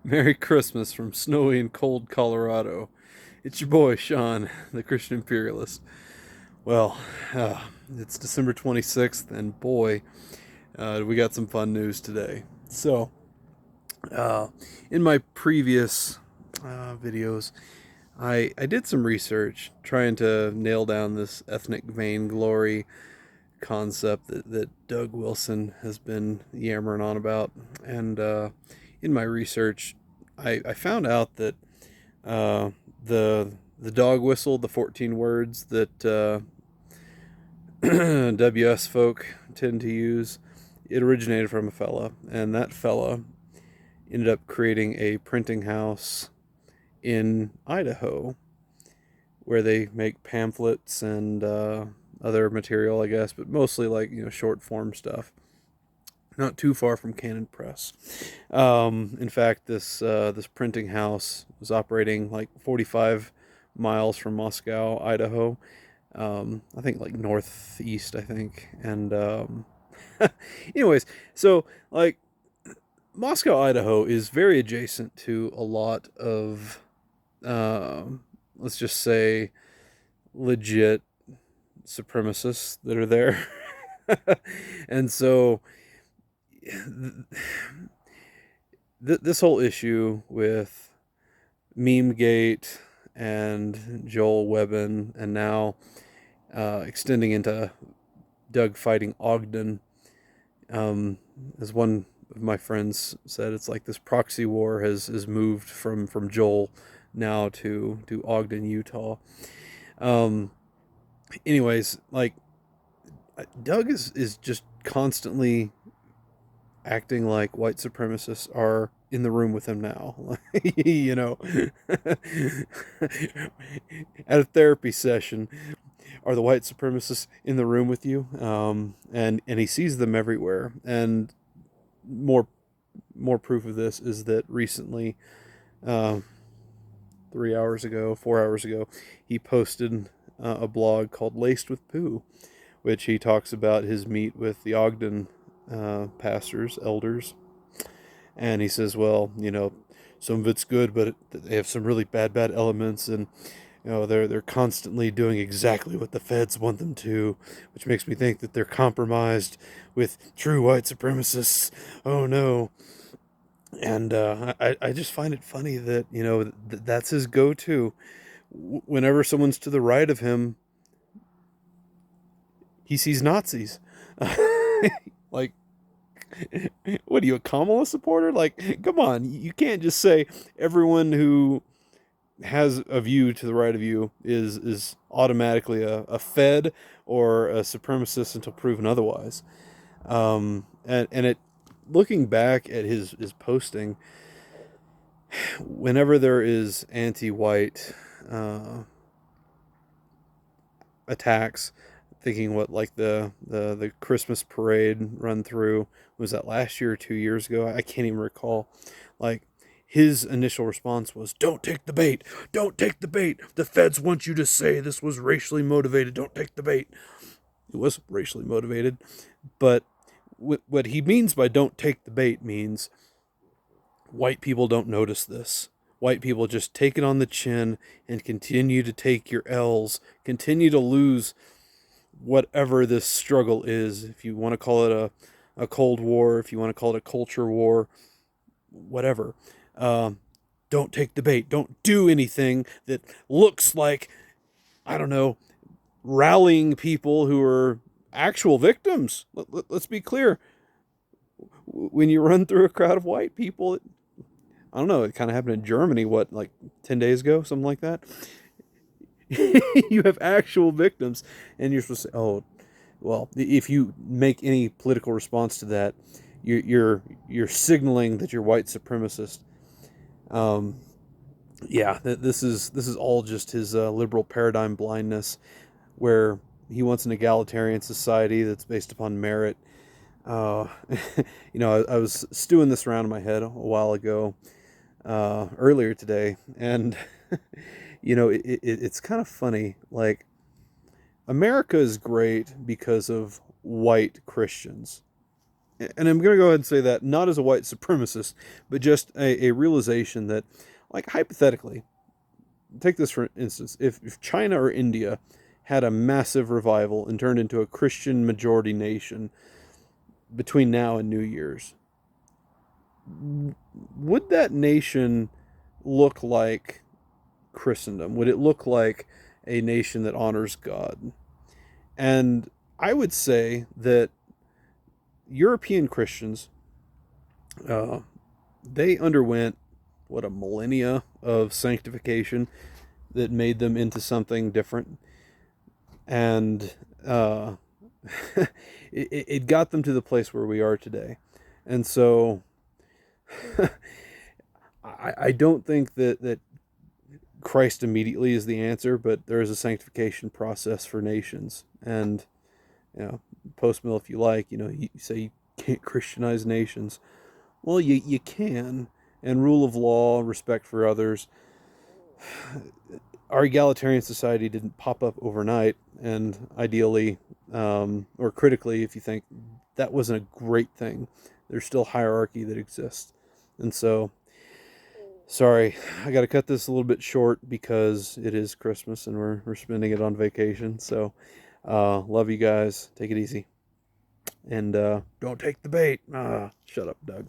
Merry Christmas from snowy and cold Colorado. It's your boy, Sean, the Christian Imperialist. Well, uh, it's December 26th, and boy, we got some fun news today. So, uh, in my previous videos, I did some research trying to nail down this ethnic vainglory concept that Doug Wilson has been yammering on about. And in my research, I found out that uh, the dog whistle, the 14 words that WS folk tend to use, it originated from a fella, and that fella ended up creating a printing house in Idaho where they make pamphlets and other material, I guess, but mostly like short form stuff. Not too far from Cannon Press. In fact, this printing house was operating like 45 miles from Moscow, Idaho. I think like northeast, I think. And anyways, so like Moscow, Idaho is very adjacent to a lot of, let's just say, legit supremacists that are there. And so this whole issue with Memegate and Joel Webbin, and now extending into Doug fighting Ogden, as one of my friends said, it's like this proxy war has moved from Joel now to Ogden, Utah. Um, anyways, like Doug is just constantly acting like white supremacists are in the room with him now. you know, at a therapy session, are the white supremacists in the room with you? And he sees them everywhere. And more more proof of this is that recently, uh, 3 hours ago, 4 hours ago, he posted a blog called "Laced with Poo," which he talks about his meet with the Ogden pastors, elders, and he says, well, some of it's good, but they have some really bad elements, and they're constantly doing exactly what the feds want them to, which makes me think that they're compromised with true white supremacists. Oh no. And I just find it funny that that's his go-to. Whenever someone's to the right of him, he sees Nazis. Like, what are you, a Kamala supporter? Like, come on, you can't just say everyone who has a view to the right of you is automatically a Fed or a supremacist until proven otherwise. And it, looking back at his posting, whenever there is anti-white attacks, thinking what, like the Christmas parade run through, was that last year or 2 years ago? I can't even recall. Like, his initial response was, "Don't take the bait. Don't take the bait. The feds want you to say this was racially motivated. Don't take the bait." It was racially motivated, but what he means by "don't take the bait" means white people don't notice this. White people just take it on the chin and continue to take your L's, continue to lose whatever this struggle is. If you want to call it a Cold War, if you want to call it a culture war, whatever. Um, don't take the bait. Don't do anything that looks like, I don't know, rallying people who are actual victims. Let's be clear. When you run through a crowd of white people, I don't know, it kind of happened in Germany, what, like 10 days ago, something like that. You have actual victims, and you're supposed to say, oh, well, if you make any political response to that, you're signaling that you're white supremacist. Um, yeah, this is all just his liberal paradigm blindness, where he wants an egalitarian society that's based upon merit. Uh, I was stewing this around in my head a while ago, earlier today, and it's kind of funny. Like, America is great because of white Christians. and I'm going to go ahead and say that not as a white supremacist, but just a realization that, like, hypothetically, take this for instance, if China or India had a massive revival and turned into a Christian majority nation between now and New Year's, would that nation look like Christendom? Would it look like a nation that honors God? And I would say that European Christians, uh, they underwent what, a millennia of sanctification that made them into something different, and it got them to the place where we are today. And so I don't think that Christ immediately is the answer, but there is a sanctification process for nations. And, post mill, if you like, you say you can't Christianize nations. Well, you can. And rule of law, respect for others. Our egalitarian society didn't pop up overnight, and ideally, or critically, if you think that wasn't a great thing, there's still hierarchy that exists. And so, sorry, I got to cut this a little bit short because it is Christmas and we're spending it on vacation. So, love you guys. Take it easy. And don't take the bait. Shut up, Doug.